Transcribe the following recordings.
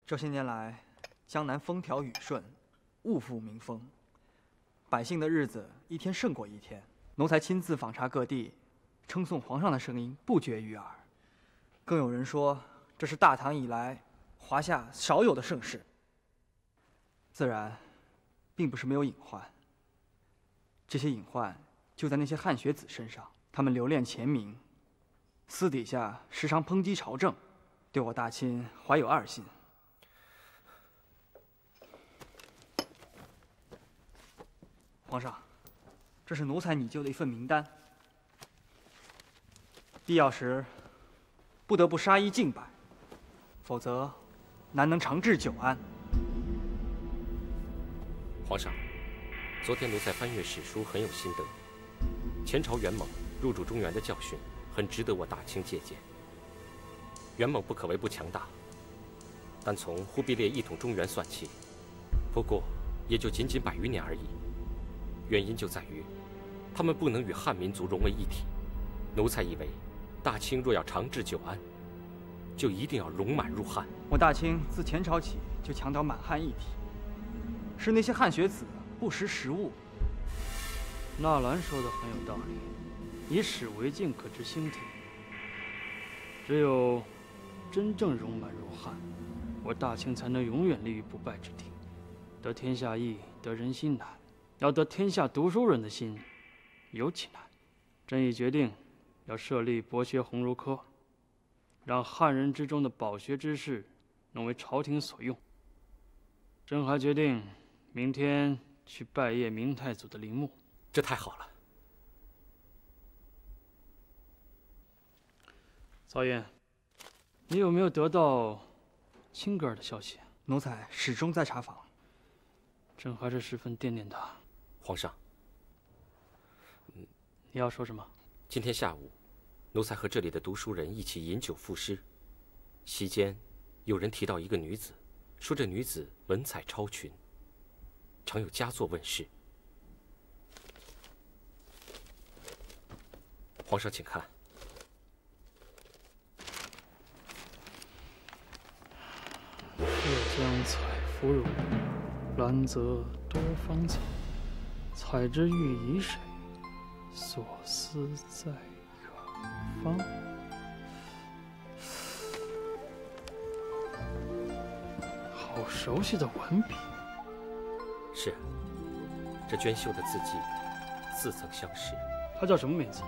这些年来，江南风调雨顺，物阜民丰，百姓的日子一天胜过一天。奴才亲自访查各地，称颂皇上的声音不绝于耳。更有人说，这是大唐以来华夏少有的盛事。自然，并不是没有隐患。这些隐患就在那些汉学子身上，他们留恋前名，私底下时常抨击朝政，对我大清怀有二心。皇上，这是奴才拟就的一份名单，必要时不得不杀一儆百，否则难能长治久安。皇上，昨天奴才翻阅史书，很有心得。前朝元猛入主中原的教训，很值得我大清借鉴。元猛不可谓不强大，但从忽必烈一统中原算起，不过也就仅100余年而已。原因就在于，他们不能与汉民族融为一体。奴才以为，大清若要长治久安，就一定要容满入汉。我大清自前朝起就强调满汉一体，是那些汉学子不识时务。纳兰说的很有道理，以史为镜，可知兴替。只有真正容满入汉，我大清才能永远立于不败之地。得天下易，得人心难，要得天下读书人的心，尤其难。朕已决定，要设立博学鸿儒科，让汉人之中的饱学之士能为朝廷所用。朕还决定，明天去拜谒明太祖的陵墓。这太好了。曹寅，你有没有得到青格尔的消息？奴才始终在查访。朕还是十分惦念他。皇上，你要说什么？今天下午，奴才和这里的读书人一起饮酒赋诗，席间有人提到一个女子，说这女子文采超群，常有佳作问世。皇上，请看。浙江采芙蓉，兰泽多芳草。采之欲以水，所思在远方。好熟悉的文笔。是，这娟秀的字迹，似曾相识。她叫什么名字？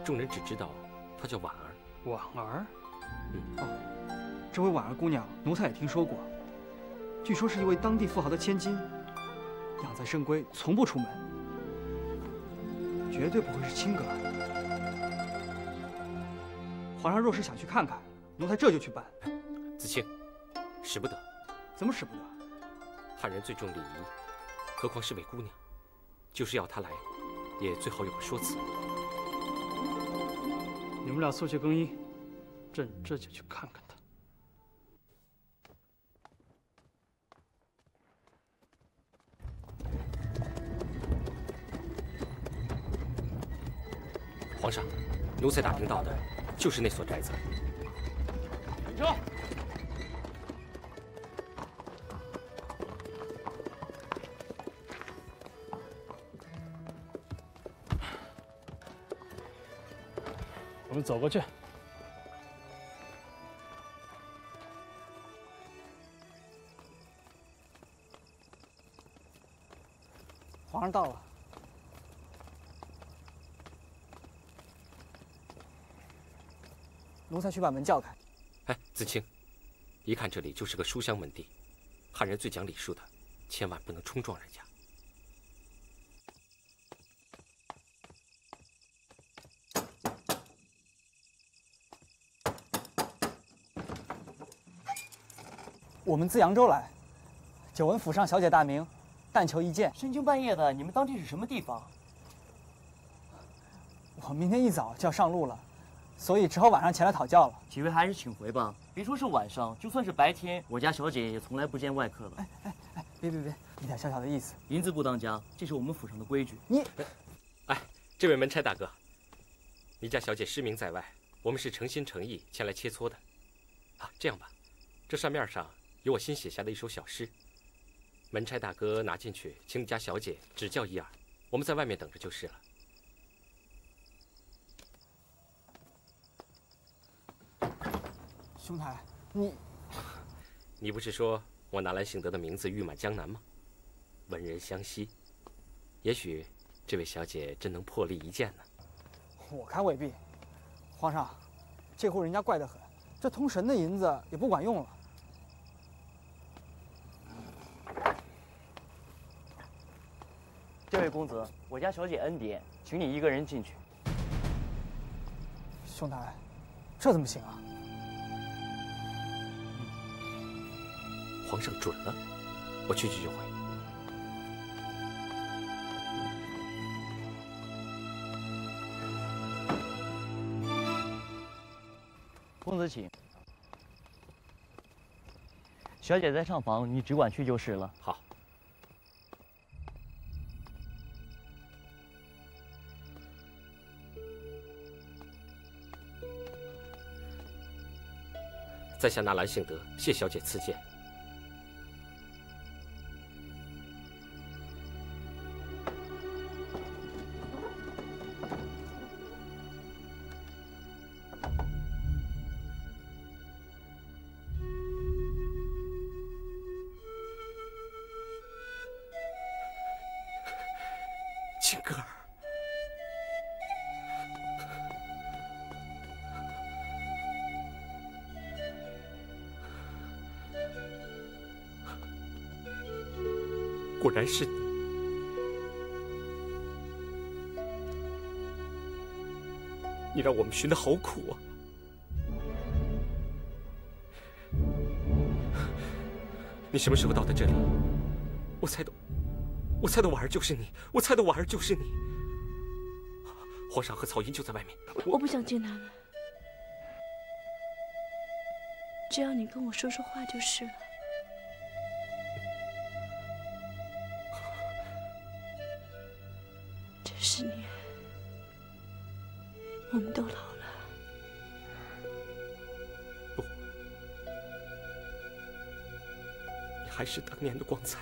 众人只知道她叫婉儿。婉儿？哦，这位婉儿姑娘，奴才也听说过。据说是一位当地富豪的千金，养在深闺，从不出门，绝对不会是青格尔。皇上若是想去看看，奴才这就去办。子清，使不得。怎么使不得？汉人最重礼仪，何况是位姑娘，就是要她来，也最好有个说辞。你们俩速去更衣，朕这就去看看她。皇上，奴才打听到的，就是那所宅子。停车！我们走过去。皇上到了。奴才去把门叫开。哎，子清，一看这里就是个书香门第，汉人最讲礼数的，千万不能冲撞人家。我们自扬州来，久闻府上小姐大名，但求一见。深更半夜的，你们当地是什么地方？我明天一早就要上路了，所以只好晚上前来讨教了。几位还是请回吧，别说是晚上，就算是白天，我家小姐也从来不见外客了。别，一点小小的意思。银子不当家，这是我们府上的规矩。你，哎，这位门差大哥，你家小姐失明在外，我们是诚心诚意前来切磋的。啊，这样吧，这扇面上有我新写下的一首小诗。门差大哥拿进去，请你家小姐指教一二，我们在外面等着就是了。兄台，你不是说我纳兰性德的名字誉满江南吗？文人相惜，也许这位小姐真能破例一见呢。我看未必。皇上，这户人家怪得很，这通神的银子也不管用了。这位公子，我家小姐恩典，请你一个人进去。兄台，这怎么行啊？皇上准了，我去就回。公子请。小姐在上房，你只管去就是了。好。在下纳兰性德，谢小姐赐见。青哥儿。果然是你，你让我们寻得好苦啊！你什么时候到的这里？我猜的婉儿就是你，我猜的婉儿就是你。皇上和曹寅就在外面。我不想见他们，只要你跟我说说话就是了。10年，我们都老了。不，你还是当年的光彩。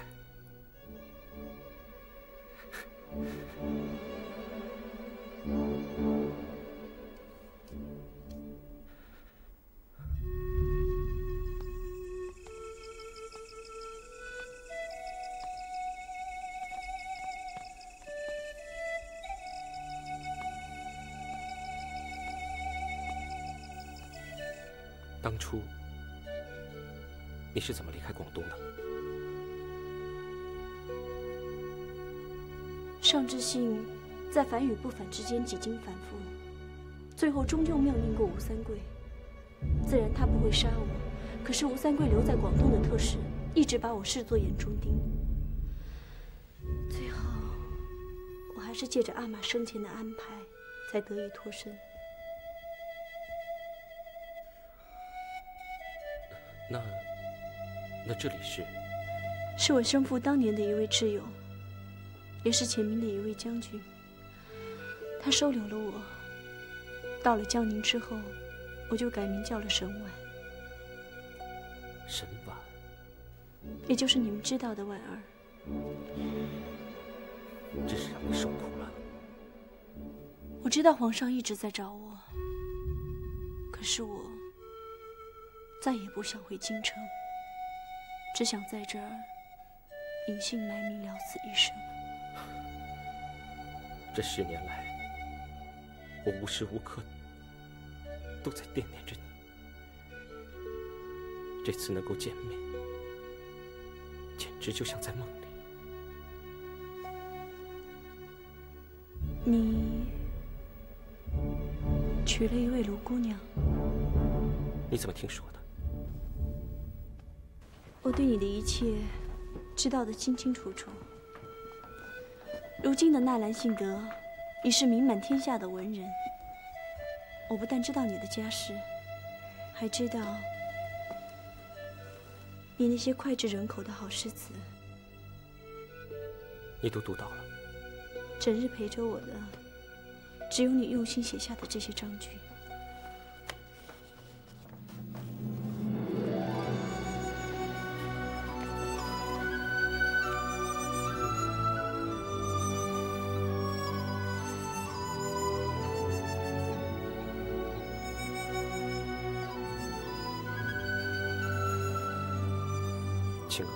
当初你是怎么离开广东的？上知信在反与不反之间几经反复，最后终究命令过吴三桂。自然他不会杀我，可是吴三桂留在广东的特使一直把我视作眼中钉。最后，我还是借着阿玛生前的安排，才得以脱身。那这里是我生父当年的一位挚友，也是前明的一位将军。他收留了我，到了江宁之后，我就改名叫了沈婉。沈婉，也就是你们知道的婉儿。真是让你受苦了。我知道皇上一直在找我，可是我再也不想回京城，只想在这儿隐姓埋名，了此一生。这10年来，我无时无刻都在惦念着你。这次能够见面，简直就像在梦里。你娶了一位卢姑娘？你怎么听说的？我对你的一切知道得清清楚楚。如今的纳兰性德已是名满天下的文人。我不但知道你的家世，还知道你那些脍炙人口的好诗词。你都读到了？整日陪着我的，只有你用心写下的这些章句。青儿，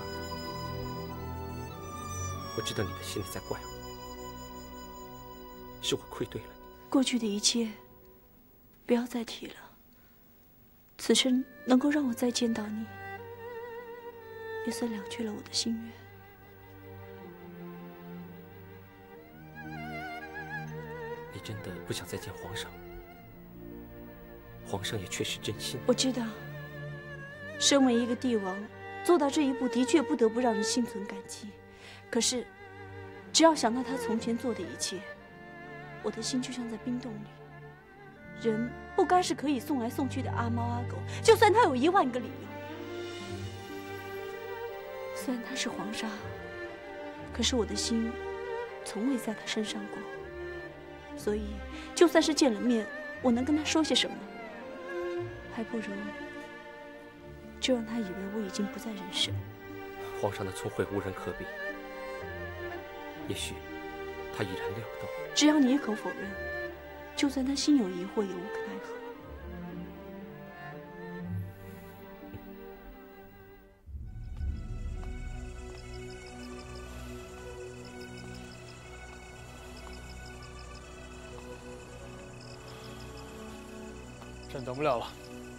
我知道你的心里在怪我，是我愧对了你。过去的一切，不要再提了。此生能够让我再见到你，也算了却了我的心愿。你真的不想再见皇上？皇上也确实真心。我知道，身为一个帝王，做到这一步的确不得不让人心存感激。可是，只要想到他从前做的一切，我的心就像在冰洞里。人不该是可以送来送去的阿猫阿狗，就算他有10000个理由。虽然他是皇上，可是我的心从未在他身上过。所以，就算是见了面，我能跟他说些什么？还不如就让他以为我已经不在人世。皇上的聪慧无人可比，也许他已然料到。只要你一口否认，就算他心有疑惑，也无可奈何。朕等不了了，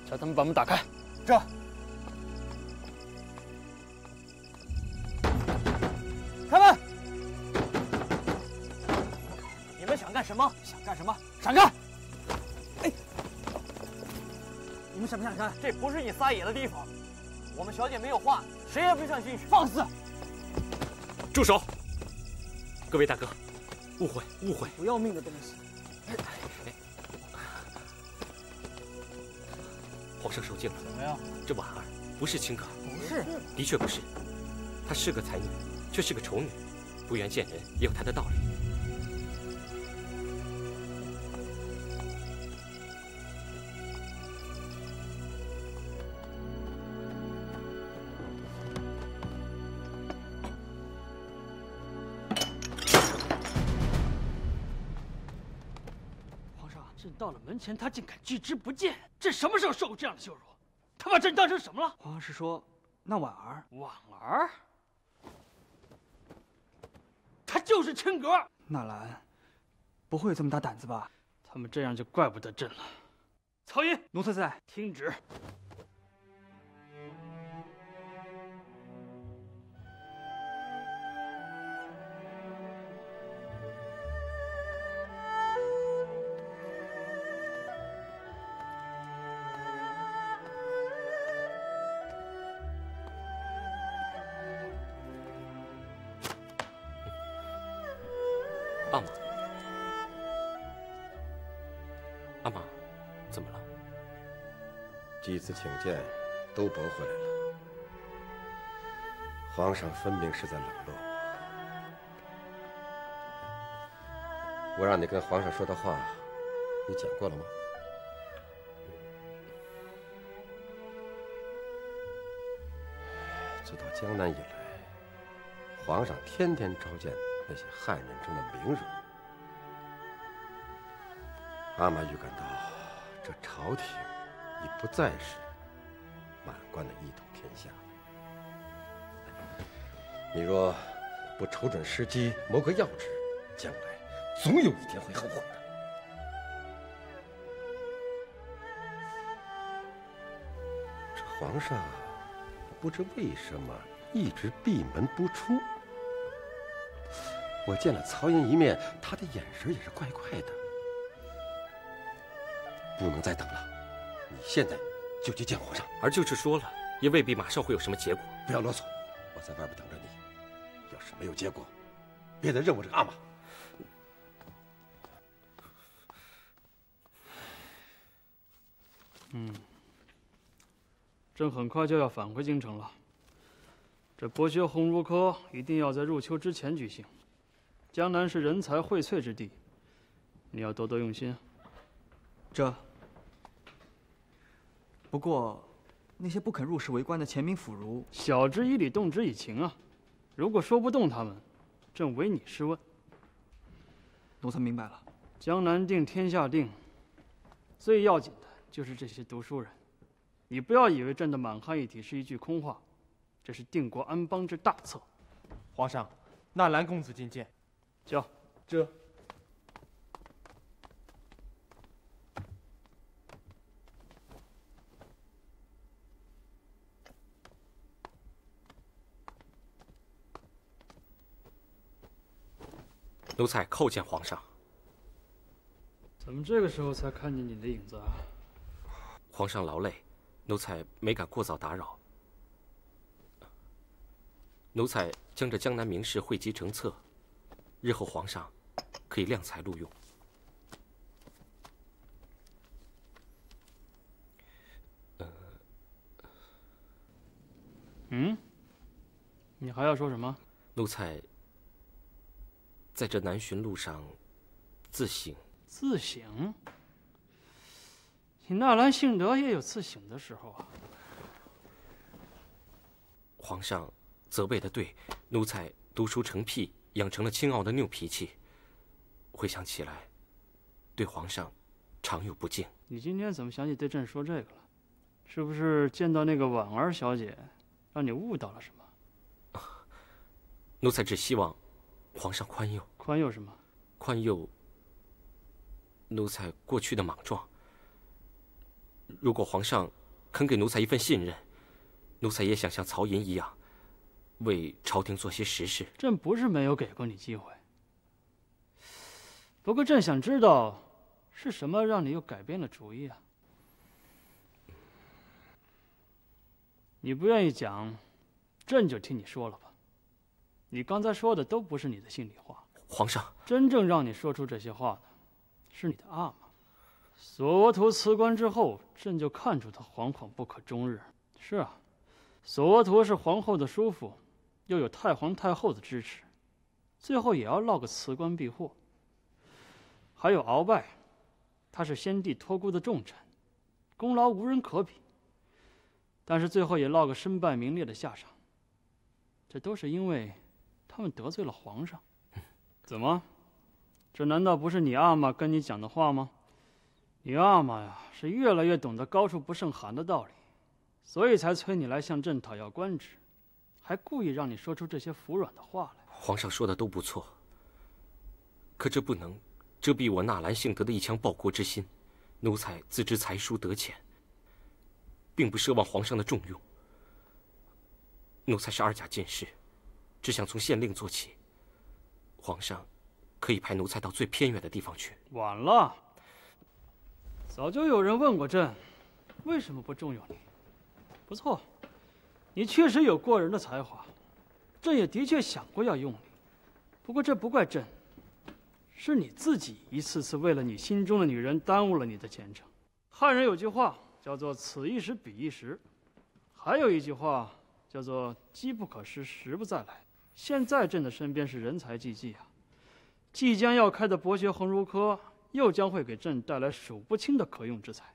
叫他们把门打开。这。开门！你们想干什么？想干什么？闪开！哎，你们想不想看？这不是你撒野的地方。我们小姐没有话，谁也别想进去。放肆！住手！各位大哥，误会，误会！不要命的东西！皇上受惊了。怎么样？这婉儿不是青阁，不是，的确不是。她是个才女，却是个丑女，不愿见人也有她的道理。皇上，朕到了门前，他竟敢拒之不见，朕什么时候受过这样的羞辱？他把朕当成什么了？皇上是说，那婉儿？婉儿？她就是青阁。纳兰，不会有这么大胆子吧？他们这样就怪不得朕了。曹寅，奴才在。听旨。阿玛，阿玛，怎么了？几次请见，都驳回来了。皇上分明是在冷落我。我让你跟皇上说的话，你讲过了吗？自到江南以来，皇上天天召见那些汉人中的名儒。阿玛预感到，这朝廷已不再是满贯的一统天下。你若不瞅准时机，谋个要旨，将来总有一天会后悔的。这皇上不知为什么一直闭门不出。我见了曹寅一面，他的眼神也是怪怪的。不能再等了，你现在就去见皇上。而就是说了，也未必马上会有什么结果。不要啰嗦，我在外边等着你。要是没有结果，别再认我这个阿玛。朕很快就要返回京城了。这博学鸿儒科一定要在入秋之前举行。江南是人才荟萃之地，你要多多用心。这。不过，那些不肯入仕为官的前明府儒，晓之以理，动之以情啊！如果说不动他们，朕唯你是问。奴才明白了。江南定，天下定，最要紧的就是这些读书人。你不要以为朕的满汉一体是一句空话，这是定国安邦之大策。皇上，纳兰公子觐见。叫。这。奴才叩见皇上。怎么这个时候才看见你的影子啊？皇上劳累，奴才没敢过早打扰。奴才将这江南名士汇集成册，日后皇上可以量才录用。你还要说什么？奴才在这南巡路上自省。自省？你纳兰性德也有自省的时候啊。皇上责备的对，奴才读书成癖，养成了清傲的拗脾气。回想起来，对皇上常有不敬。你今天怎么想起对朕说这个了？是不是见到那个婉儿小姐，让你悟到了什么？奴才只希望皇上宽宥。宽宥什么？宽宥奴才过去的莽撞。如果皇上肯给奴才一份信任，奴才也想像曹寅一样，为朝廷做些实事。朕不是没有给过你机会，不过朕想知道，是什么让你又改变了主意啊？你不愿意讲，朕就替你说了吧。你刚才说的都不是你的心里话。皇上，真正让你说出这些话的，是你的阿玛。索额图辞官之后，朕就看出他惶惶不可终日。是啊，索额图是皇后的叔父，又有太皇太后的支持，最后也要落个辞官避祸。还有鳌拜，他是先帝托孤的重臣，功劳无人可比，但是最后也落个身败名裂的下场。这都是因为他们得罪了皇上。怎么？这难道不是你阿玛跟你讲的话吗？你阿玛呀，是越来越懂得高处不胜寒的道理，所以才催你来向朕讨要官职，还故意让你说出这些服软的话来。皇上说的都不错，可这不能遮蔽我纳兰性德的一腔报国之心。奴才自知才疏德浅，并不奢望皇上的重用。奴才是2甲进士，只想从县令做起。皇上可以派奴才到最偏远的地方去。晚了，早就有人问过朕，为什么不重用你？不错，你确实有过人的才华，朕也的确想过要用你。不过这不怪朕，是你自己一次次为了你心中的女人耽误了你的前程。汉人有句话叫做“此一时，彼一时”，还有一句话叫做“机不可失，时不再来”。现在朕的身边是人才济济啊，即将要开的博学鸿儒科又将会给朕带来数不清的可用之才。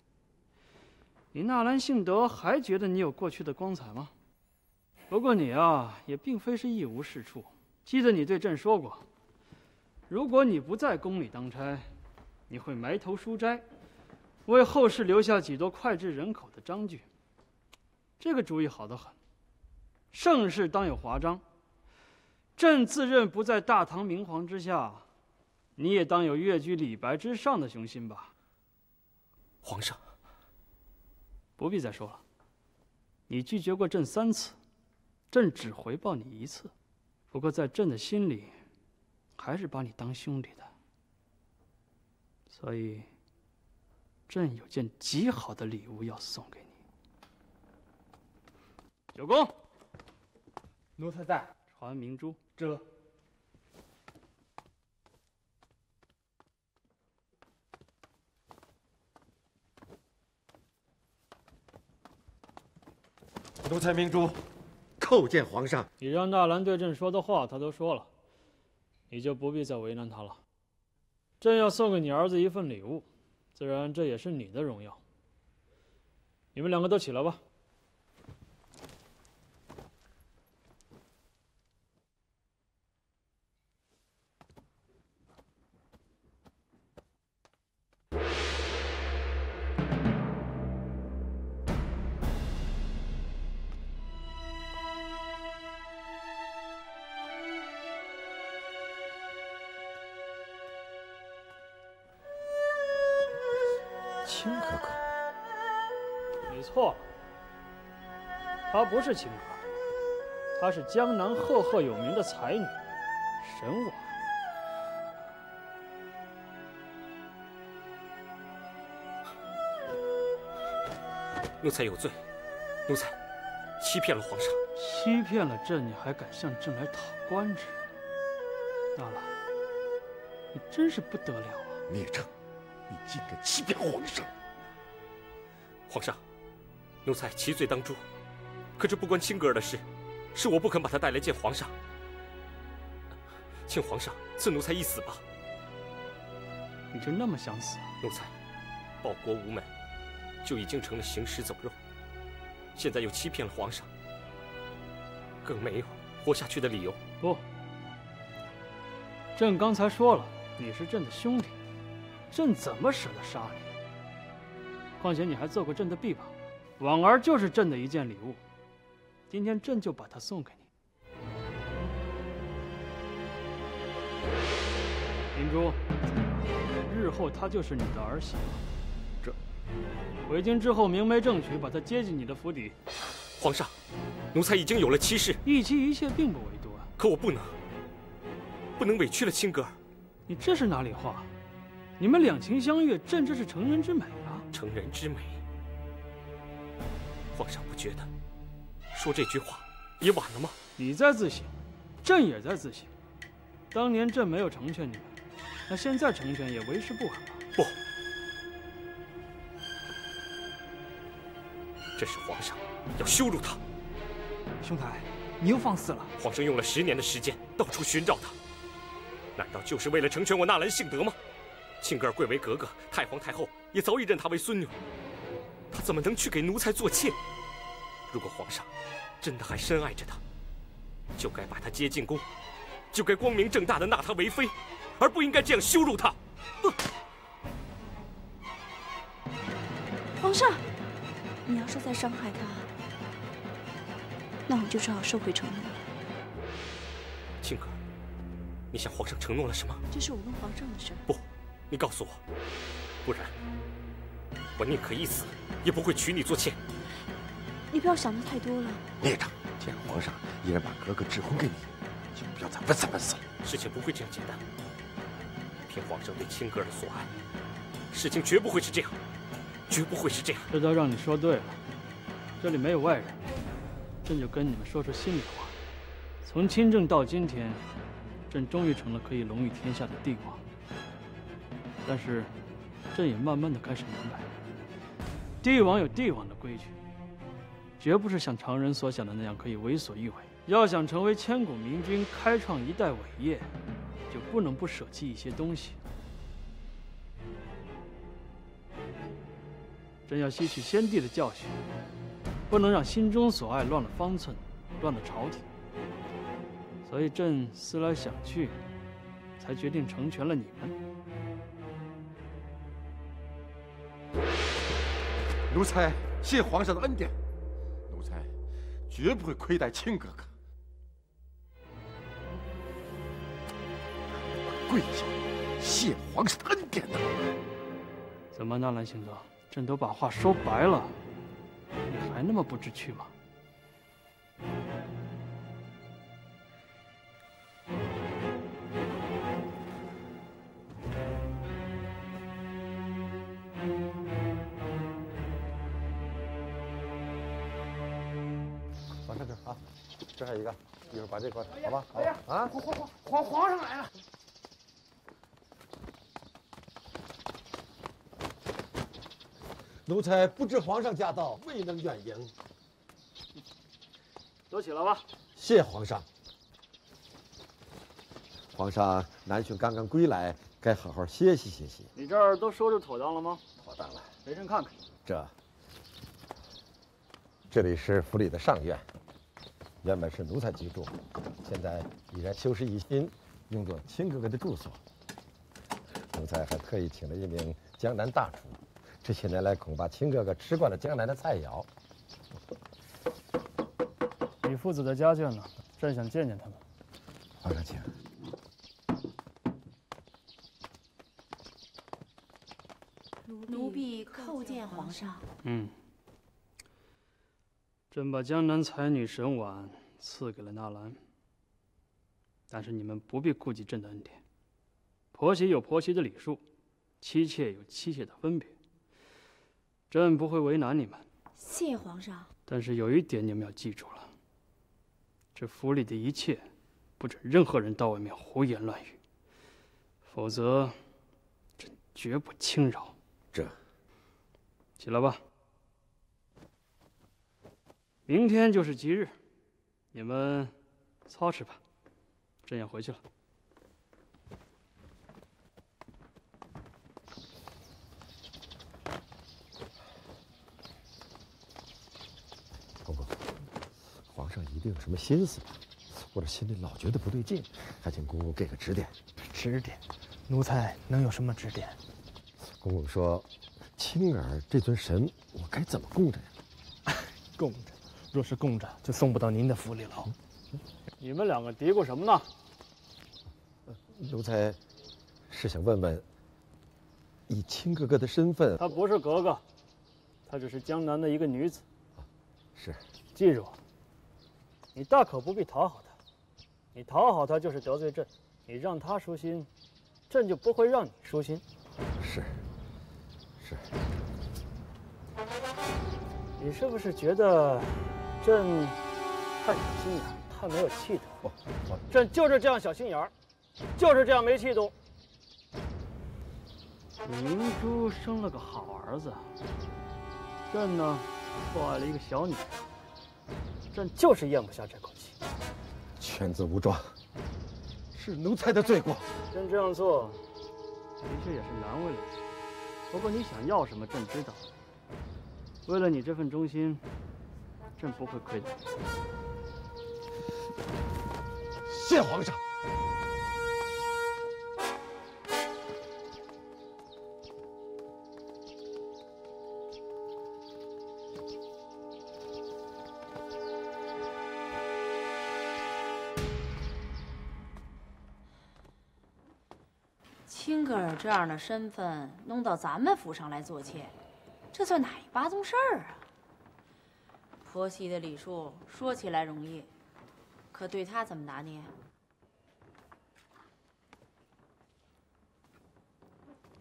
你纳兰性德还觉得你有过去的光彩吗？不过你啊，也并非是一无是处。记得你对朕说过，如果你不在宫里当差，你会埋头书斋，为后世留下几多脍炙人口的章句。这个主意好得很，盛世当有华章。朕自认不在大唐明皇之下，你也当有越居李白之上的雄心吧。皇上，不必再说了。你拒绝过朕3次，朕只回报你1次。不过在朕的心里，还是把你当兄弟的。所以，朕有件极好的礼物要送给你。九公，奴才在。传明珠。这。奴才明珠，叩见皇上。你让纳兰对朕说的话，他都说了，你就不必再为难他了。朕要送给你儿子一份礼物，自然这也是你的荣耀。你们2个都起来吧。亲哥哥？你错了，她不是亲哥，她是江南赫赫有名的才女沈婉。奴才有罪，奴才欺骗了皇上。欺骗了朕，你还敢向朕来讨官职？纳兰，你真是不得了啊！孽障，你竟敢欺骗皇上！皇上，奴才其罪当诛，可这不关青格儿的事，是我不肯把她带来见皇上。请皇上赐奴才一死吧。你就那么想死啊？奴才报国无门，就已经成了行尸走肉，现在又欺骗了皇上，更没有活下去的理由。不，朕刚才说了，你是朕的兄弟，朕怎么舍得杀你？况且你还做过朕的臂膀，婉儿就是朕的一件礼物，今天朕就把它送给你。明珠，日后她就是你的儿媳妇。回京之后，明媒正娶，把她接进你的府邸。皇上，奴才已经有了妻室，一妻一妾并不为多啊。可我不能委屈了青格儿。你这是哪里话？你们两情相悦，朕这是成人之美啊！成人之美，皇上不觉得说这句话也晚了吗？你在自省，朕也在自省。当年朕没有成全你们，那现在成全也为时不晚了。不，这是皇上要羞辱他。兄台，你又放肆了！皇上用了10年的时间到处寻找他，难道就是为了成全我纳兰性德吗？庆格尔贵为格格，太皇太后也早已认她为孙女，她怎么能去给奴才做妾？如果皇上真的还深爱着她，就该把她接进宫，就该光明正大的纳她为妃，而不应该这样羞辱她。皇上，你要是再伤害他，那我就只好收回承诺了。庆格尔，你向皇上承诺了什么？这是我跟皇上的事儿。不，你告诉我，不然我宁可一死，也不会娶你做妾。你不要想的太多了。孽障，既然皇上依然把格格指婚给你，就不要再问三问四了。事情不会这样简单。凭皇上对青格尔的所爱，事情绝不会是这样，绝不会是这样。这倒让你说对了，这里没有外人，朕就跟你们说说心里话。从亲政到今天，朕终于成了可以龙驭天下的帝王。但是，朕也慢慢的开始明白，帝王有帝王的规矩，绝不是像常人所想的那样可以为所欲为。要想成为千古明君，开创一代伟业，就不能不舍弃一些东西。朕要吸取先帝的教训，不能让心中所爱乱了方寸，乱了朝廷。所以朕思来想去，才决定成全了你们。奴才谢皇上的恩典，奴才绝不会亏待亲哥哥。跪下，谢皇上的恩典呐！怎么，纳兰性德，朕都把话说白了，你还那么不知趣吗？往上这啊，这还有一个，一会儿把这个，好吧？好哎呀，啊，皇上来了！奴才不知皇上驾到，未能远迎。都起来吧。谢皇上。皇上南巡刚刚归来，该好好歇息歇息。你这儿都收拾妥当了吗？妥当了。给朕看看。这里是府里的上院，原本是奴才居住，现在已然修饰一新，用作亲哥哥的住所。奴才还特意请了一名江南大厨，这些年来恐怕亲哥哥吃惯了江南的菜肴。你父子的家眷呢？朕想见见他们。皇上请。奴婢叩皇上。朕把江南才女神婉赐给了纳兰，但是你们不必顾及朕的恩典。婆媳有婆媳的礼数，妻妾有妻妾的分别，朕不会为难你们。谢皇上。但是有一点你们要记住了，这府里的一切，不准任何人到外面胡言乱语，否则朕绝不轻饶。这，起来吧。明天就是吉日，你们操持吧，朕要回去了。公公，皇上一定有什么心思吧？我这心里老觉得不对劲，还请公公给个指点。指点，奴才能有什么指点？公公说，青儿这尊神，我该怎么供着呀？供着，若是供着，就送不到您的府里了。你们两个嘀咕什么呢？奴才是想问问，以青哥哥的身份，她不是格格，她只是江南的一个女子。是，记住，你大可不必讨好她，你讨好她就是得罪朕，你让她舒心，朕就不会让你舒心。是。你是不是觉得朕太小心眼，太没有气度？朕就是这样小心眼儿，就是这样没气度。明珠生了个好儿子，朕呢错爱了一个小女人，朕就是咽不下这口气。犬子无状，是奴才的罪过。朕这样做，的确也是难为了你。不过你想要什么，朕知道。为了你这份忠心，朕不会亏待你。谢皇上。青格尔这样的身份弄到咱们府上来做妾，这算哪一八宗事儿啊？婆媳的礼数说起来容易，可对他怎么拿捏？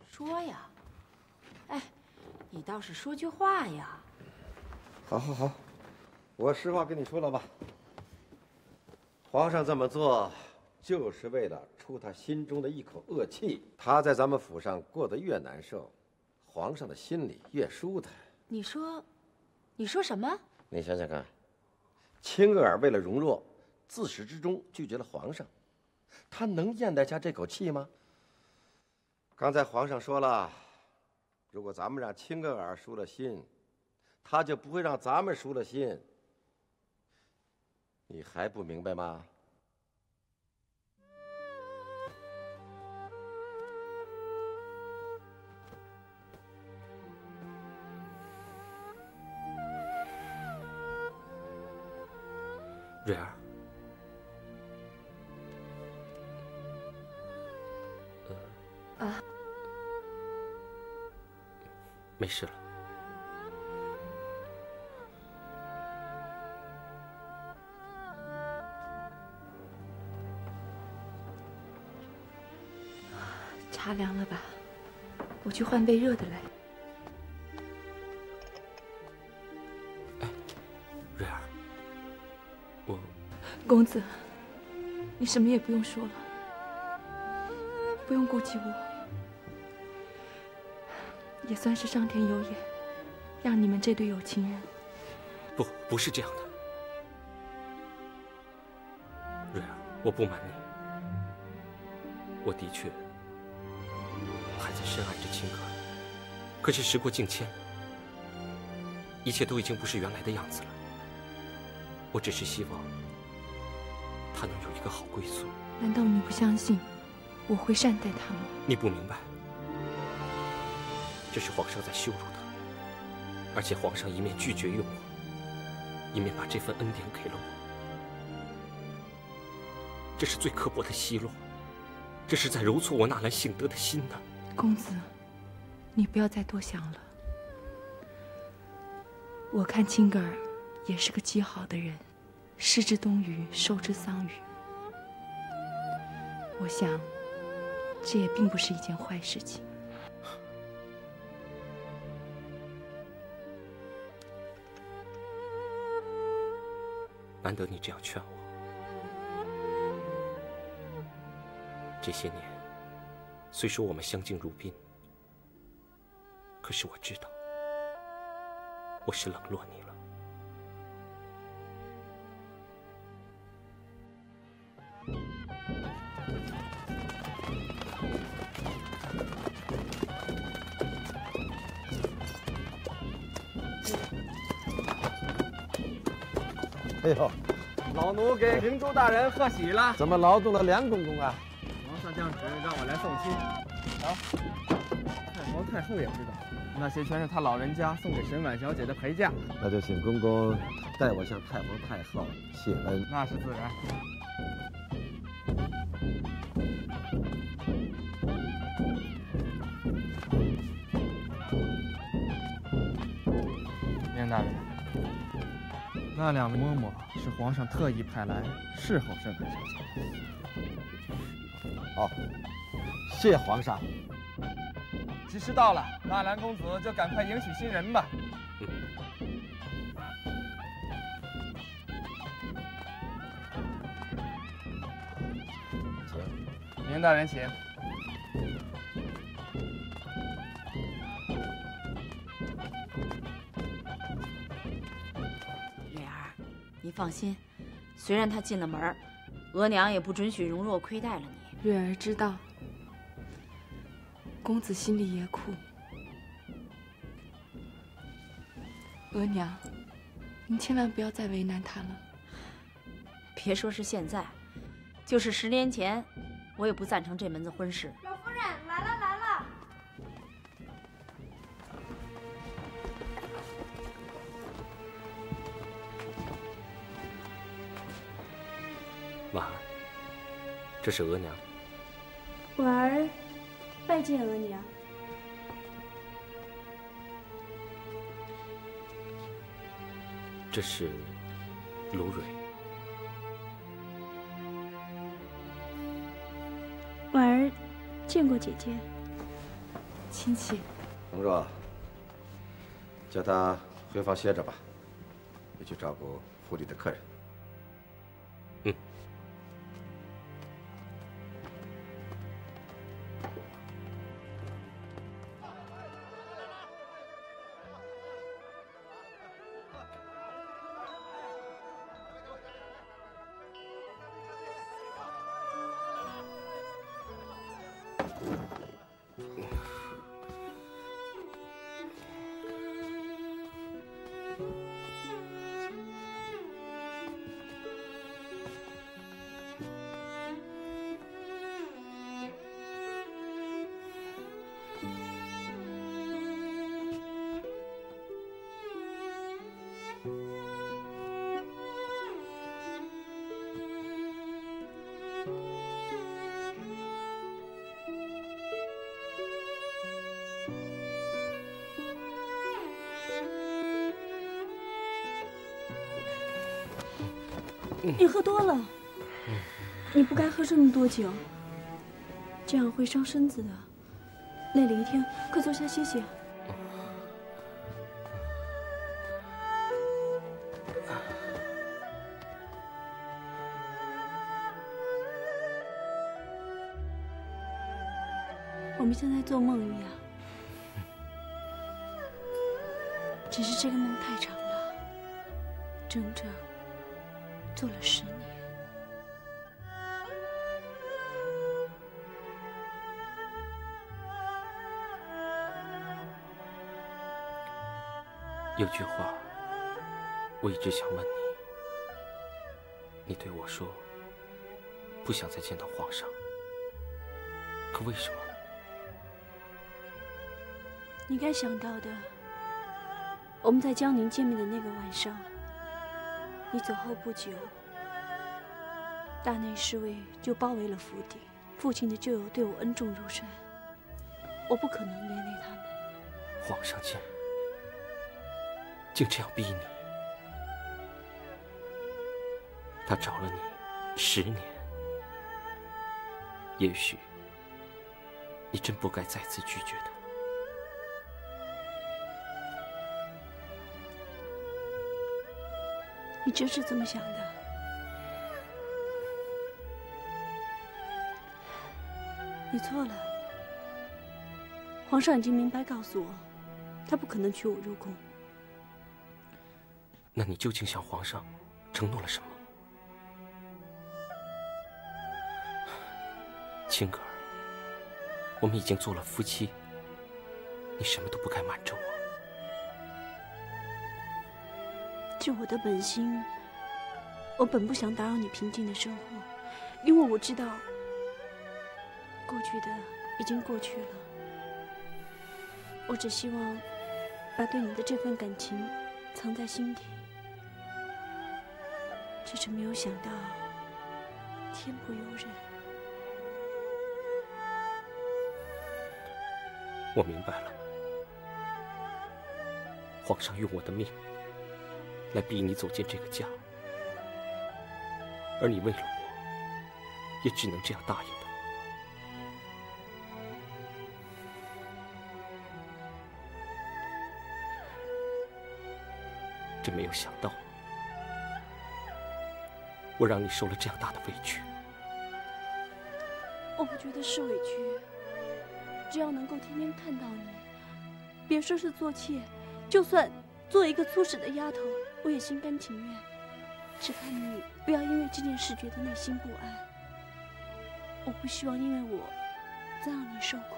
说呀，哎，你倒是说句话呀！好，我实话跟你说了吧。皇上这么做，就是为了出他心中的一口恶气。他在咱们府上过得越难受，皇上的心里越舒坦。你说什么？你想想看，青儿为了容若，自始至终拒绝了皇上，他能咽得下这口气吗？刚才皇上说了，如果咱们让青儿输了心，他就不会让咱们输了心。你还不明白吗？蕊儿，没事了。茶凉了吧？我去换杯热的来。蕊儿，公子，你什么也不用说了，不用顾及我，也算是上天有眼，让你们这对有情人。不是这样的，蕊儿，我不瞒你，我的确还在深爱着青哥，可是时过境迁，一切都已经不是原来的样子了。我只是希望他能有一个好归宿。难道你不相信我会善待他吗？你不明白，这是皇上在羞辱他，而且皇上一面拒绝用我，一面把这份恩典给了我，这是最刻薄的奚落，这是在揉搓我纳兰性德的心呢。公子，你不要再多想了。我看青格尔也是个极好的人，失之东隅，受之桑榆。我想，这也并不是一件坏事情。难得你这样劝我。这些年，虽说我们相敬如宾，可是我知道，我是冷落你了。哎呦，老奴给灵州大人贺喜了。怎么劳动了梁公公啊？皇上降旨让我来送亲。太皇太后也知道，那些全是他老人家送给沈婉小姐的陪嫁。那就请公公代我向太皇太后谢恩。那是自然。明大人，那两位嬷嬷是皇上特意派来侍候沈婉小姐。好，谢皇上。吉时到了，纳兰公子就赶快迎娶新人吧。请，明大人请。月儿，你放心，虽然他进了门，额娘也不准许容若亏待了你。月儿知道，公子心里也苦。额娘，您千万不要再为难他了。别说是现在，就是10年前，我也不赞成这门子婚事。老夫人来了来了。婉儿，这是额娘。婉儿拜见额娘。这是卢蕊。婉儿见过姐姐。亲戚。容若，叫他回房歇着吧，我去照顾府里的客人。你喝多了，你不该喝这么多酒，这样会伤身子的。累了一天，快坐下歇歇。我们像在做梦一样，只是这个梦太长了，整整做了10年。有句话，我一直想问你。你对我说，不想再见到皇上，可为什么？你该想到的，我们在江宁见面的那个晚上，你走后不久，大内侍卫就包围了府邸，父亲的旧友对我恩重如山，我不可能连累他们。皇上见。竟这样逼你。他找了你10年，也许你真不该再次拒绝他。你真是这么想的？你错了。皇上已经明白告诉我，他不可能娶我入宫。那你究竟向皇上承诺了什么？青格儿，我们已经做了夫妻，你什么都不该瞒着我。就我的本心，我本不想打扰你平静的生活，因为我知道，过去的已经过去了。我只希望把对你的这份感情藏在心底，只是没有想到天不由人。我明白了，皇上用我的命来逼你走进这个家，而你为了我，也只能这样答应他。真没有想到，我让你受了这样大的委屈。我不觉得是委屈，只要能够天天看到你，别说是做妾，就算做一个粗使的丫头，我也心甘情愿。只盼你不要因为这件事觉得内心不安。我不希望因为我再让你受苦。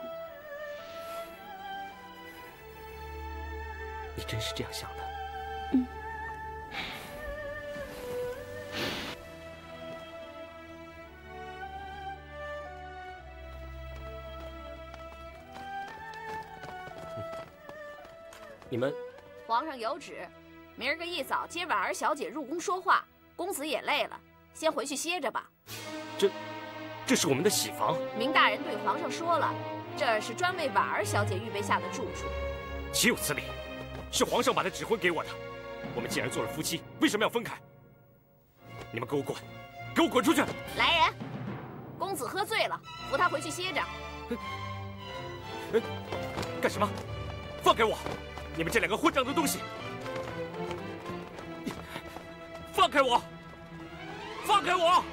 你真是这样想的？嗯。你们，皇上有旨，明儿个一早接婉儿小姐入宫说话。公子也累了，先回去歇着吧。这是我们的喜房。明大人对皇上说了，这是专为婉儿小姐预备下的住处。岂有此理！是皇上把他指挥给我的。我们既然做了夫妻，为什么要分开？你们给我滚！给我滚出去！来人，公子喝醉了，扶他回去歇着。干什么？放开我！你们这两个混账的东西！放开我！放开我！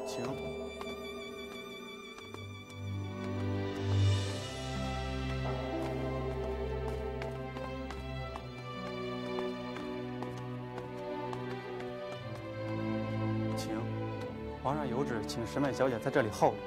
请。请，皇上有旨，请石曼小姐在这里候着。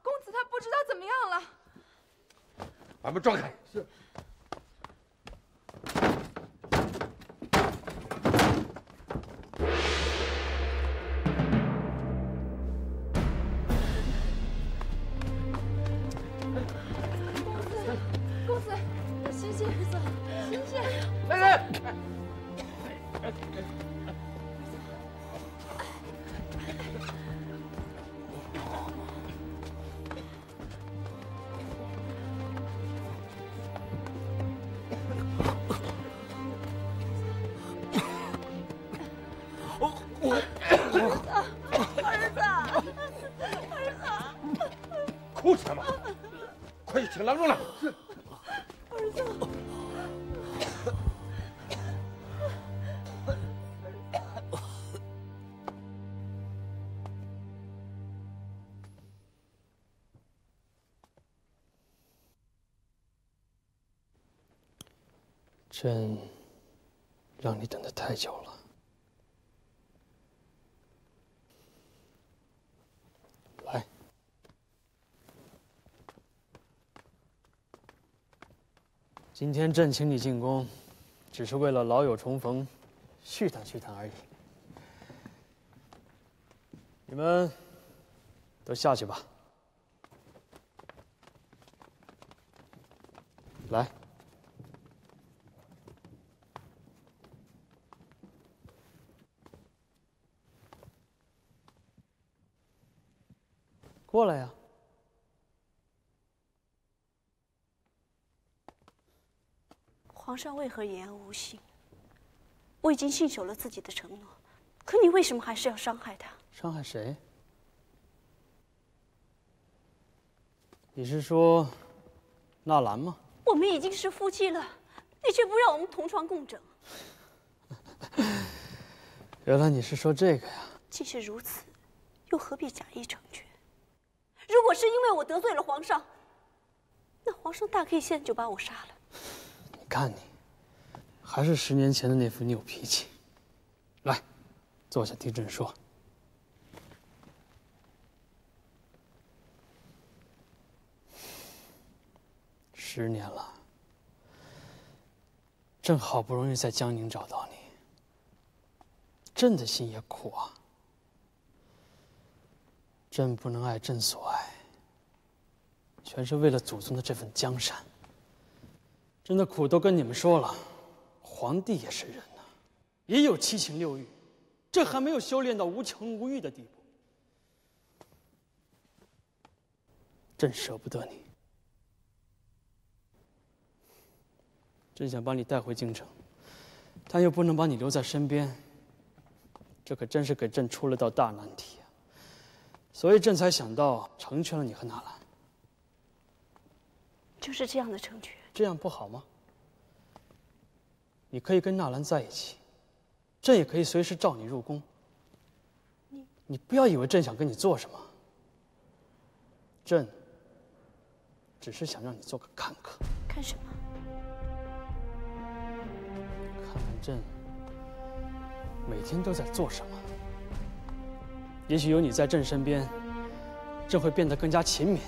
公子他不知道怎么样了。把门撞开。是。公子，醒醒，醒醒！来！哭什么？快去请郎中来！是。儿子。朕让你等得太久了。来。今天朕请你进宫，只是为了老友重逢，叙谈叙谈而已。你们都下去吧。来。过来呀。皇上为何言而无信？我已经信守了自己的承诺，可你为什么还是要伤害他？伤害谁？你是说纳兰吗？我们已经是夫妻了，你却不让我们同床共枕。原来你是说这个呀？既是如此，又何必假意成全？如果是因为我得罪了皇上，那皇上大可以现在就把我杀了。你看你，还是10年前的那副拗脾气。来，坐下听朕说。10年了，朕好不容易在江宁找到你，朕的心也苦啊。朕不能爱朕所爱，全是为了祖宗的这份江山。朕的苦都跟你们说了，皇帝也是人呐，也有7情6欲，这还没有修炼到无情无欲的地步。朕舍不得你，朕想把你带回京城，但又不能把你留在身边，这可真是给朕出了道大难题啊！所以朕才想到成全了你和纳兰。就是这样的成全，这样不好吗？你可以跟纳兰在一起，朕也可以随时召你入宫。你不要以为朕想跟你做什么，朕只是想让你做个看客。看什么？看看朕每天都在做什么。也许有你在朕身边，朕会变得更加勤勉，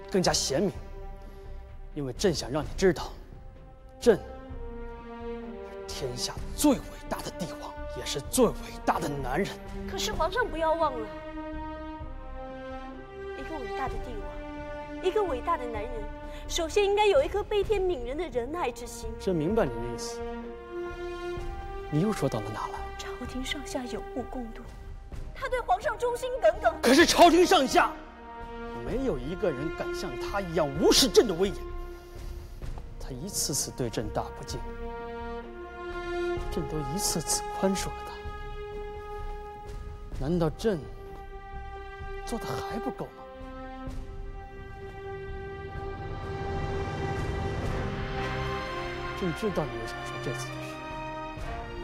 更加贤明。因为朕想让你知道，朕是天下最伟大的帝王，也是最伟大的男人。可是皇上不要忘了，一个伟大的帝王，一个伟大的男人，首先应该有一颗悲天悯人的仁爱之心。朕明白你的意思。你又说到了纳兰。朝廷上下有目共睹，他对皇上忠心耿耿。可是朝廷上下没有一个人敢像他一样无视朕的威严。他一次次对朕大不敬，朕都一次次宽恕了他。难道朕做的还不够吗？朕知道你又想说这次的事，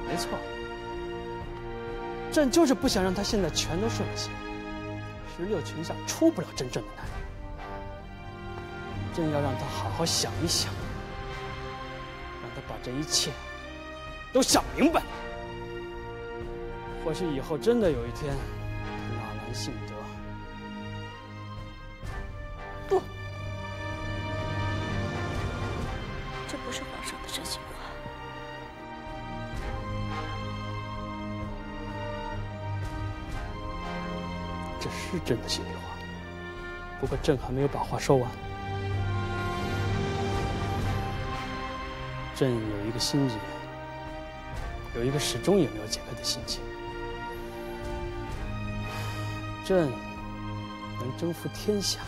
没错，朕就是不想让他现在全都顺了心，16群下出不了真正的男人。朕要让他好好想一想，让他把这一切都想明白。或许以后真的有一天，纳兰性德不是皇上的真心话。这是朕的心里话，不过朕还没有把话说完。朕有一个心结，有一个始终也没有解开的心结。朕能征服天下，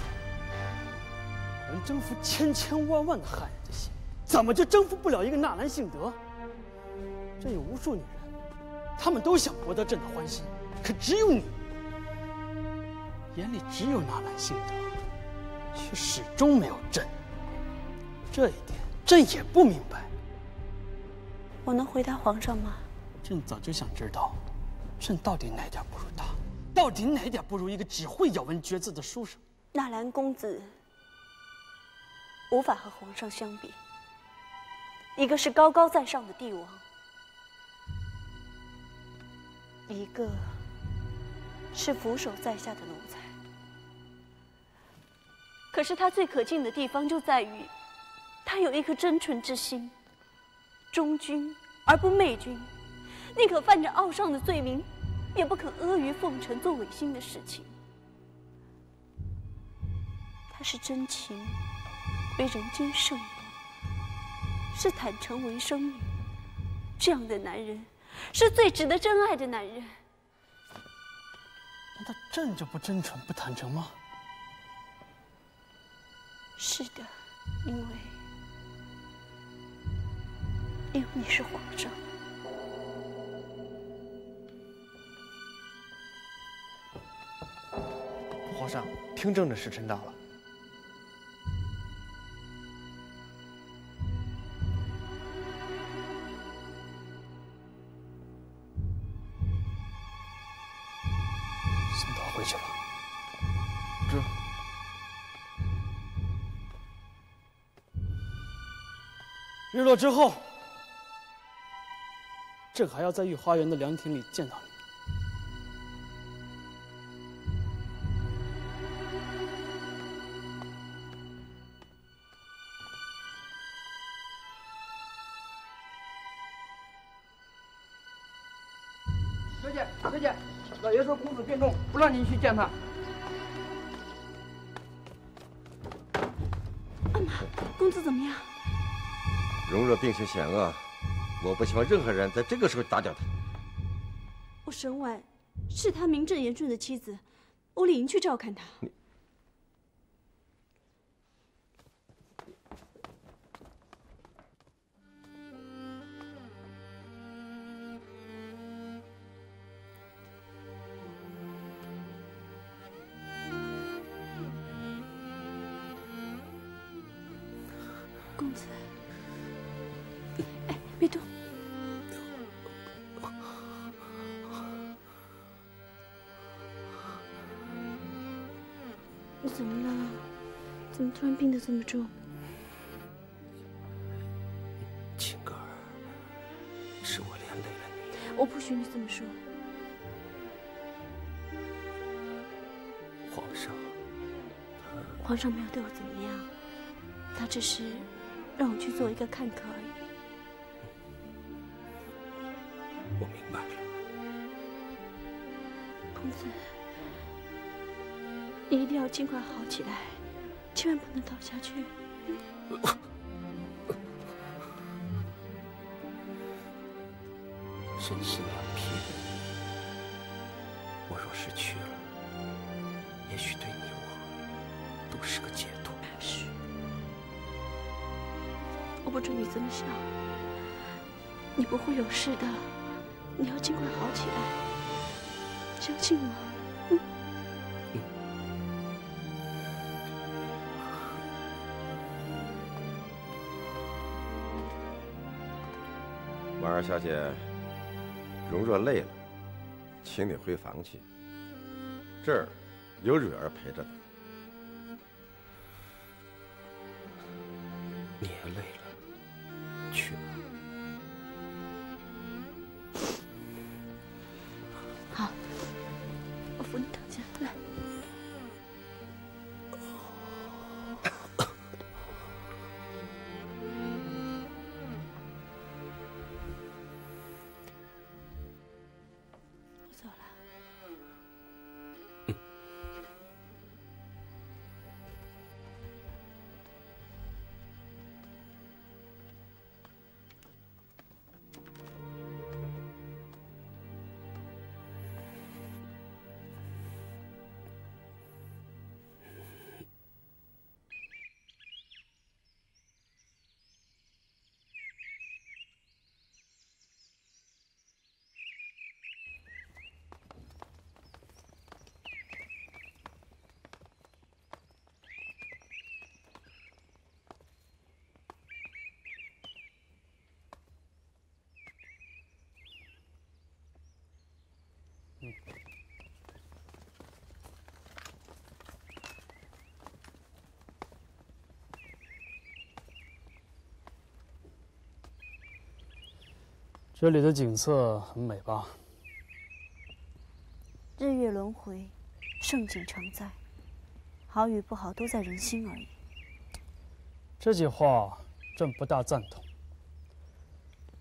能征服千千万万的汉人的心，怎么就征服不了一个纳兰性德？朕有无数女人，她们都想博得朕的欢心，可只有你，眼里只有纳兰性德，却始终没有朕。这一点，朕也不明白。我能回答皇上吗？朕早就想知道，朕到底哪点不如他？到底哪点不如一个只会咬文嚼字的书生？纳兰公子无法和皇上相比，一个是高高在上的帝王，一个是俯首在下的奴才。可是他最可敬的地方就在于，他有一颗真纯之心，忠君而不媚君，宁可犯着傲上的罪名，也不肯阿谀奉承做违心的事情。他是真情为人间圣母，是坦诚为生女。这样的男人，是最值得真爱的男人。难道朕就不真诚不坦诚吗？是的，因为你是皇上。皇上，听政的时辰到了。送他回去吧。这。日落之后，朕还要在御花园的凉亭里见到你。小姐，小姐，老爷说公子病重，不让您去见他。阿玛，公子怎么样？容若病情险恶，我不希望任何人在这个时候打搅他。我沈婉是他名正言顺的妻子，我理应去照看他。公子，哎，别动。你怎么了？怎么突然病得这么重？青歌儿，是我连累了你。我不许你这么说。皇上，皇上没有对我怎么样，他只是让我去做一个看客而已。我明白了。公子，你一定要尽快好起来，千万不能倒下去。身心两疲，我若是去了，也许对你我都是个解脱。嘘，我不准你这么想。你不会有事的，你要尽快好起来，相信我。婉儿小姐，容若累了，请你回房去。这儿有蕊儿陪着呢。你也累了，去吧。好，我扶你躺下来。这里的景色很美吧？日月轮回，盛景常在，好与不好都在人心而已。这句话朕不大赞同。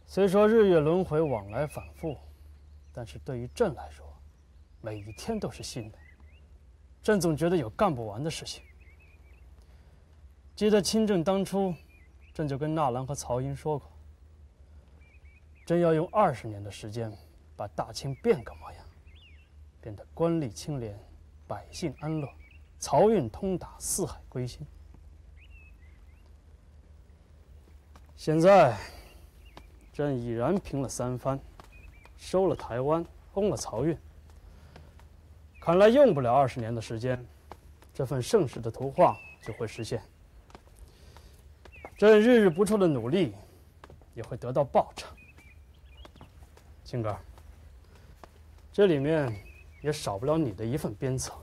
虽说日月轮回往来反复，但是对于朕来说，每一天都是新的。朕总觉得有干不完的事情。记得亲政当初，朕就跟纳兰和曹寅说过，朕要用20年的时间，把大清变个模样，变得官吏清廉，百姓安乐，漕运通达，四海归心。现在，朕已然平了三藩，收了台湾，攻了漕运。看来用不了20年的时间，这份盛世的图画就会实现。朕日日不辍的努力，也会得到报偿。青哥，这里面也少不了你的一份鞭策，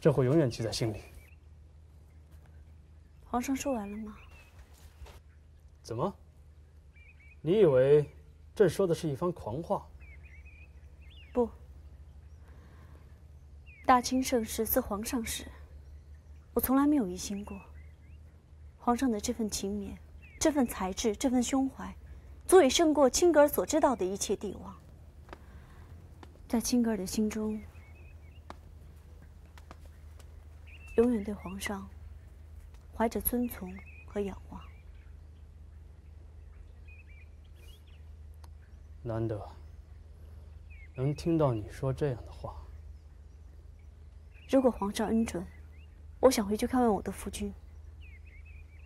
这会永远记在心里。皇上说完了吗？怎么？你以为朕说的是一番狂话？不，大清盛世自皇上始，我从来没有疑心过。皇上的这份勤勉，这份才智，这份胸怀，足以胜过青格尔所知道的一切帝王。在青格尔的心中，永远对皇上怀着尊崇和仰望。难得能听到你说这样的话。如果皇上恩准，我想回去看望我的夫君。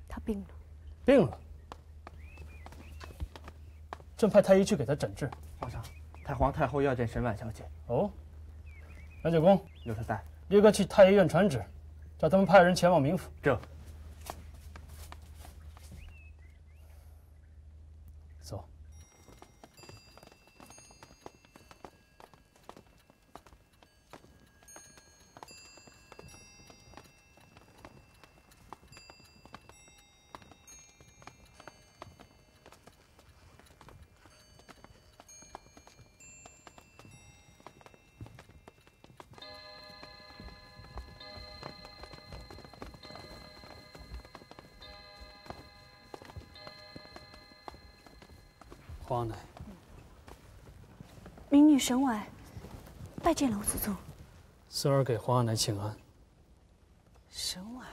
他病了。病了？朕派太医去给他诊治。皇上，太皇太后要见沈婉小姐。哦，杨九公，有他在，立刻去太医院传旨，叫他们派人前往冥府。这。走。花奶，民女沈婉拜见老祖宗。孙儿给花奶请安。沈婉，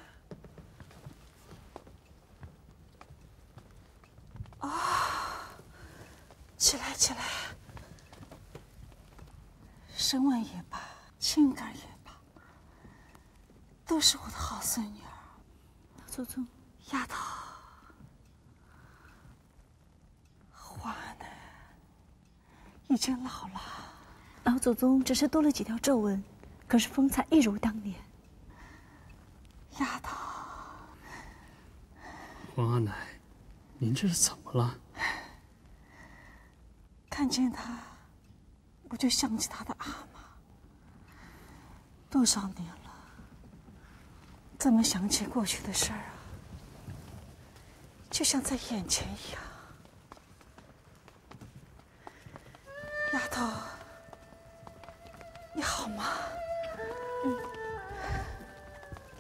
啊，起来起来，沈婉也罢，青杆也罢，都是我的好孙女儿。老祖宗，丫头。花奶已经老了，老祖宗只是多了几条皱纹，可是风采一如当年。丫头，花奶，您这是怎么了？看见他，我就想起他的阿妈。多少年了，怎么想起过去的事儿啊？就像在眼前一样。丫头，你好吗？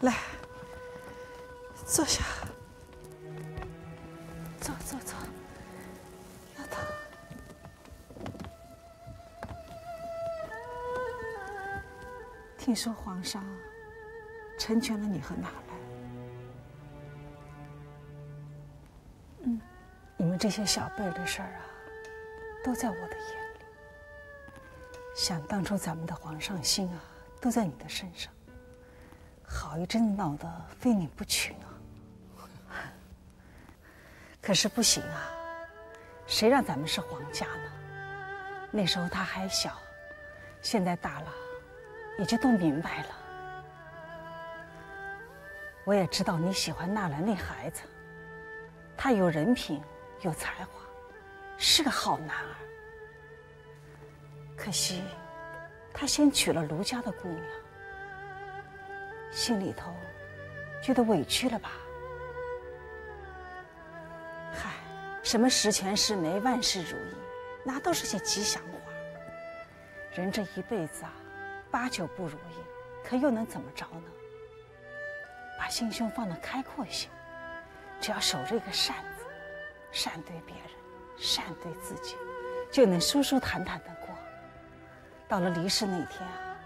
来，坐下。坐。丫头，听说皇上成全了你和纳兰。你们这些小辈儿的事儿啊，都在我的眼里。想当初咱们的皇上心啊，都在你的身上，好一阵子闹得非你不娶呢。可是不行啊，谁让咱们是皇家呢？那时候他还小，现在大了，也就都明白了。我也知道你喜欢纳兰那孩子，他有人品，有才华，是个好男儿。可惜，他先娶了卢家的姑娘，心里头觉得委屈了吧？什么十全十美、万事如意，那都是些吉祥话。人这一辈子啊，8、9不如意，可又能怎么着呢？把心胸放得开阔一些，只要守着一个善字，善对别人，善对自己，就能舒舒坦坦的过。到了离世那天啊，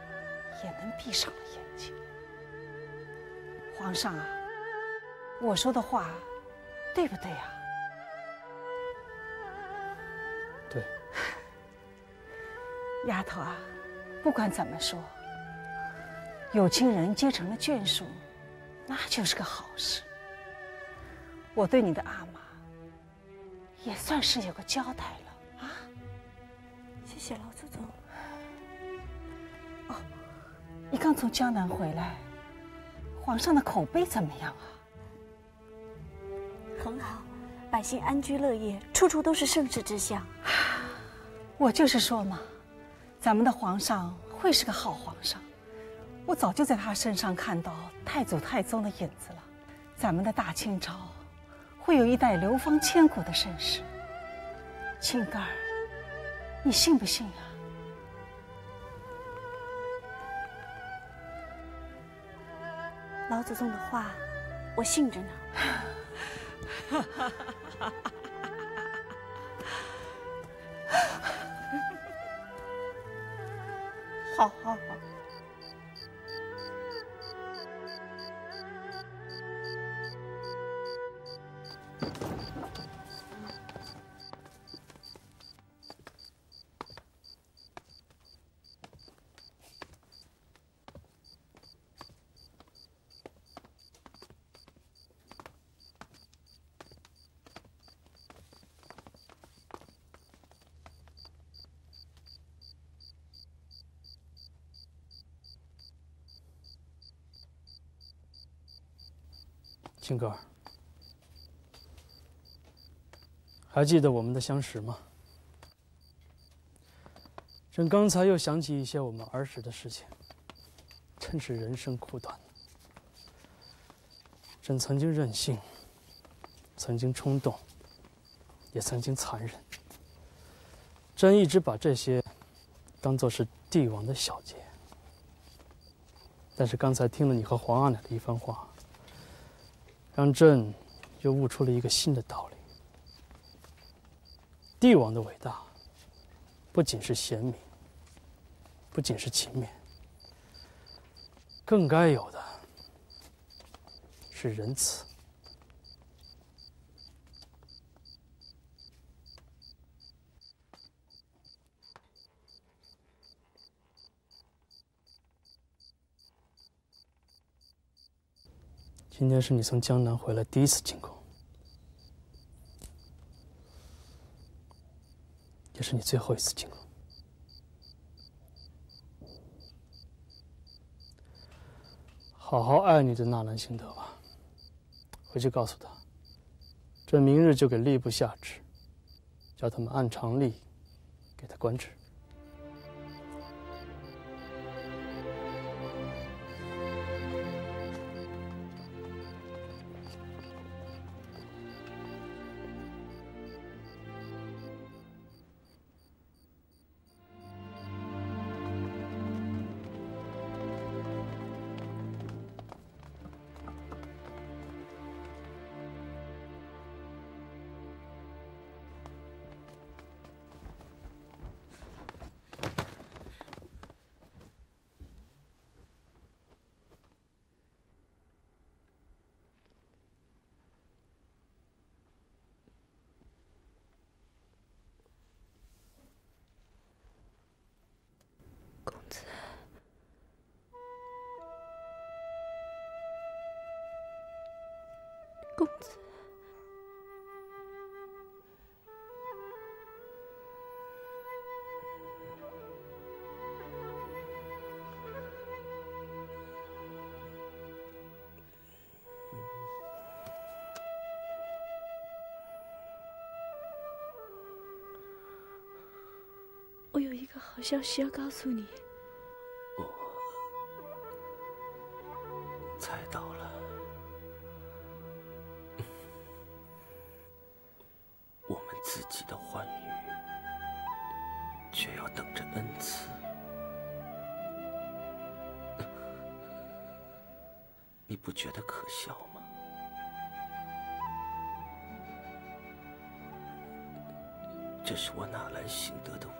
也能闭上了眼睛。皇上啊，我说的话对不对啊？对。丫头啊，不管怎么说，有情人结成了眷属，那就是个好事。我对你的阿玛也算是有个交代了啊。谢谢老祖宗。哦，你刚从江南回来，皇上的口碑怎么样啊？很好，百姓安居乐业，处处都是盛世之象。我就是说嘛，咱们的皇上会是个好皇上。我早就在他身上看到太祖太宗的影子了。咱们的大清朝会有一代流芳千古的盛世。青根儿，你信不信啊？老祖宗的话，我信着呢。好好好。青哥儿，还记得我们的相识吗？朕刚才又想起一些我们儿时的事情，真是人生苦短。朕曾经任性，曾经冲动，也曾经残忍。朕一直把这些当作是帝王的小节，但是刚才听了你和皇阿奶的一番话，让朕又悟出了一个新的道理：帝王的伟大，不仅是贤明，不仅是勤勉，更该有的是仁慈。今天是你从江南回来第一次进宫，也是你最后一次进宫。好好爱你的纳兰性德吧，回去告诉他，朕明日就给吏部下旨，叫他们按常例给他官职。公子，我有一个好消息要告诉你。猜到了。我己的欢愉，却要等着恩赐。你不觉得可笑吗？这是我纳兰性德的无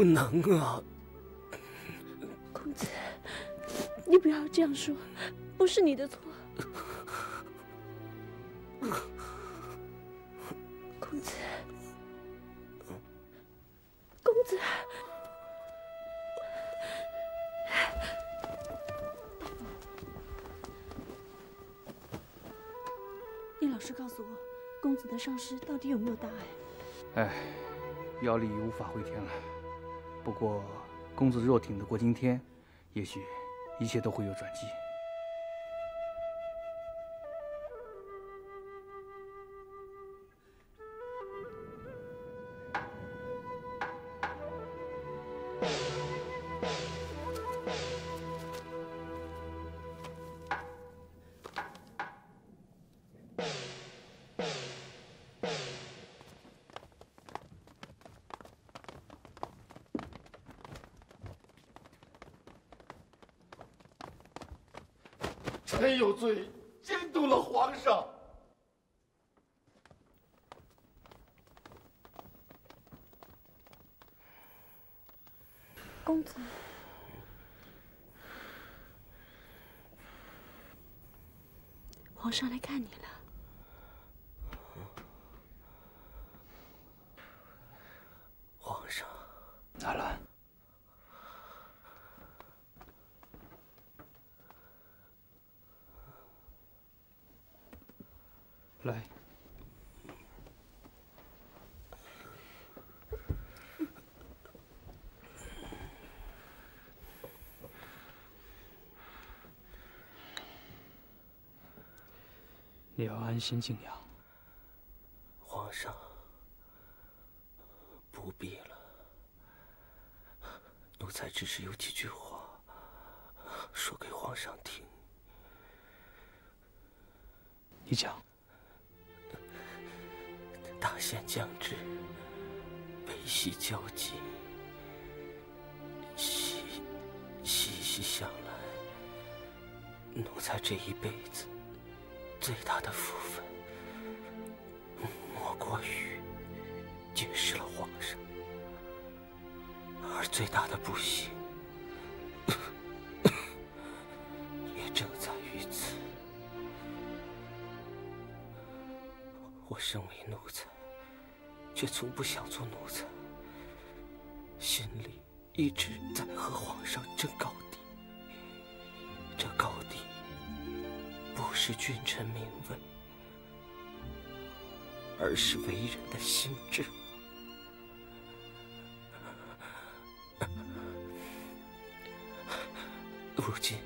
能啊！公子，你不要这样说，不是你的错。公子，公子，叶老师告诉我，公子的伤势到底有没有大碍？哎，药力无法回天了。不过，公子若挺得过今天，也许一切都会有转机。臣有罪，惊动了皇上。公子，皇上来看你了。皇上，纳兰。来，你要安心静养。皇上，不必了。奴才只是有几句话说给皇上听。你讲。大限将至，悲喜交集，细想来，奴才这一辈子最大的福分，莫过于结识了皇上，而最大的不幸，也正在于此。我身为奴才，却从不想做奴才，心里一直在和皇上争高低。这高低不是君臣名位，而是为人的心智。如今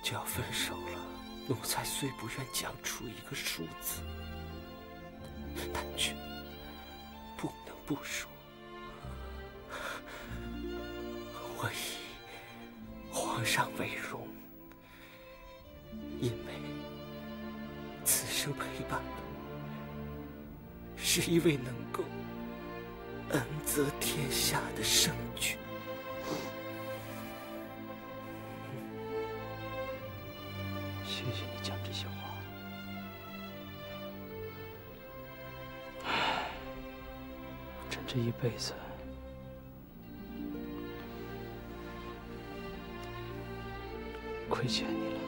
就要分手了，奴才虽不愿讲出一个数字，但却不能不说，我以皇上为荣，因为此生陪伴的是一位能够恩泽天下的圣君。谢谢你讲这些话。朕这一辈子亏欠你了。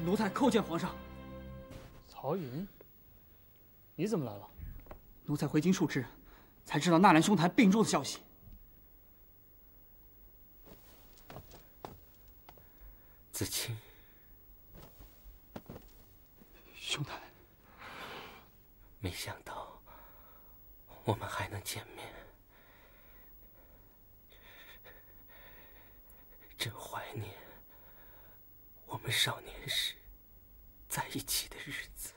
奴才叩见皇上。曹云，你怎么来了？奴才回京述职，才知道纳兰兄台病重的消息。子清，兄台，没想到我们还能见面，真怀念我们少年时在一起的日子。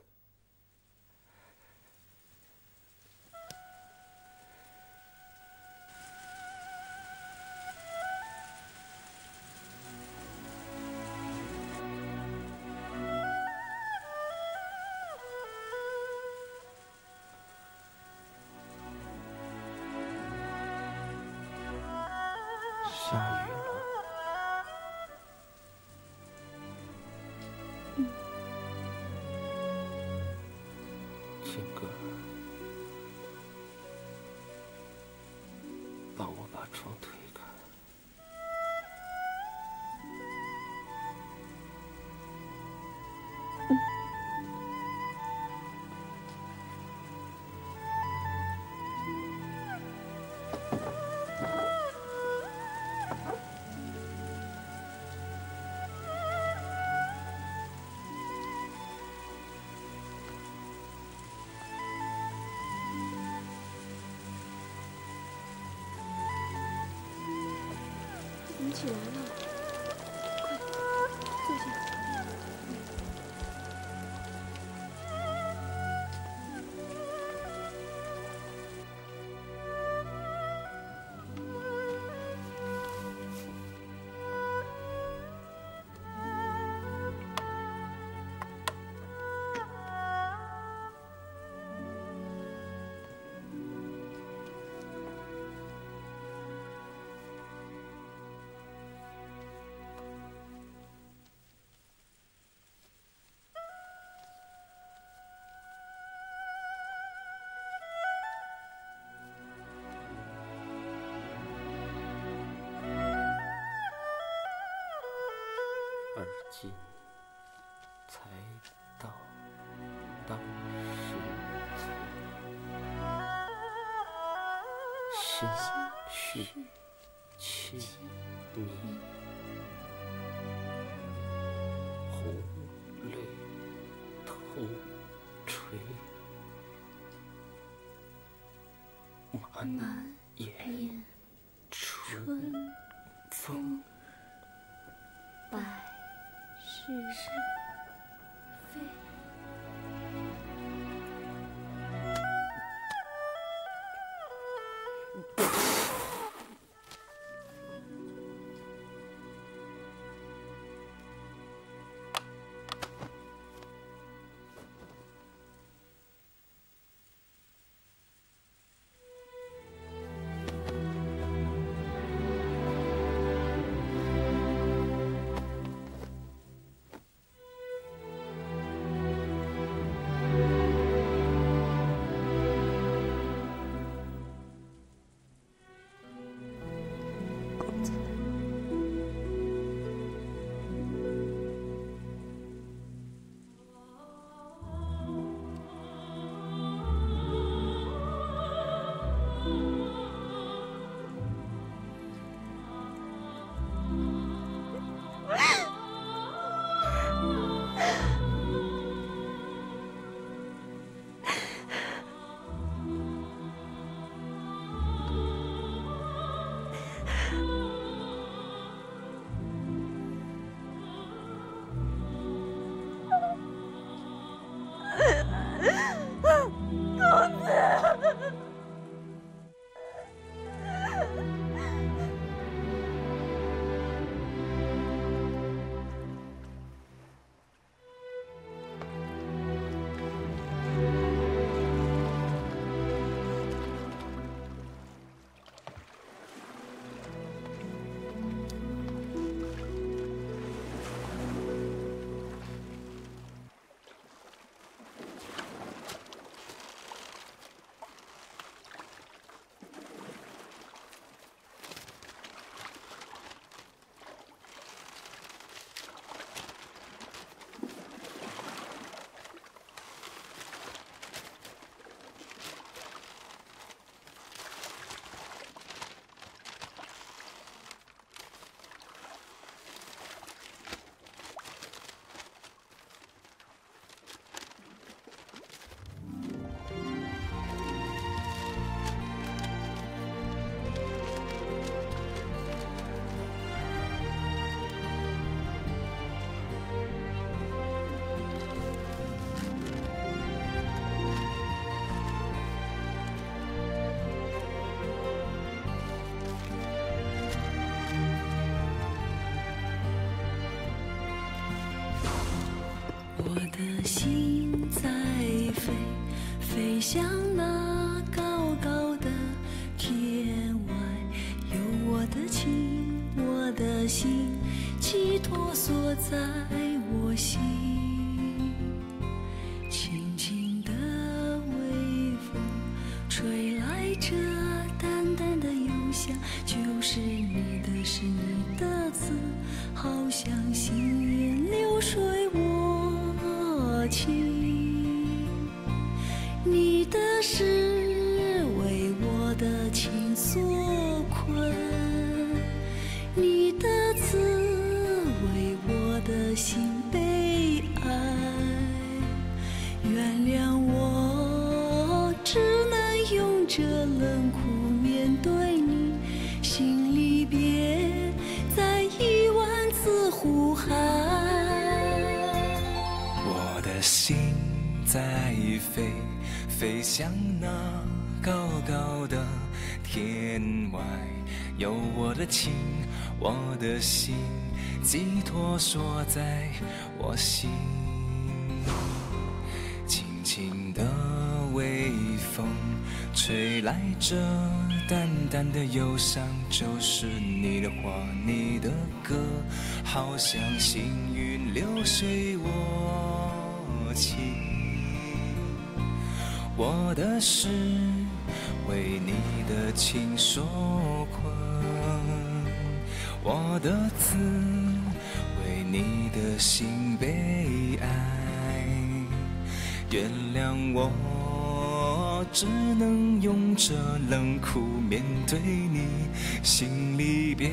金哥，帮我把床推开。你起来了，快坐下。而今才到当时心绪凄迷，红泪透垂，满眼春风百是非。我的心在飞，飞向那高高的天外，有我的情，我的心寄托锁在我心，轻轻地我情。你的诗为我的情所困，你的字为我的心悲哀。原谅我，只能用这冷酷面对你，心里别再1万次呼喊。我的心在飞，飞向那高高的天外，有我的情，我的心寄托锁在我心。轻轻的微风吹来这淡淡的忧伤，就是你的话，你的歌，好像行云流水我情。我的诗为你的情所困，我的字为你的心悲哀。原谅我，只能用这冷酷面对你，心里边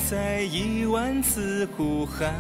再1万次呼喊。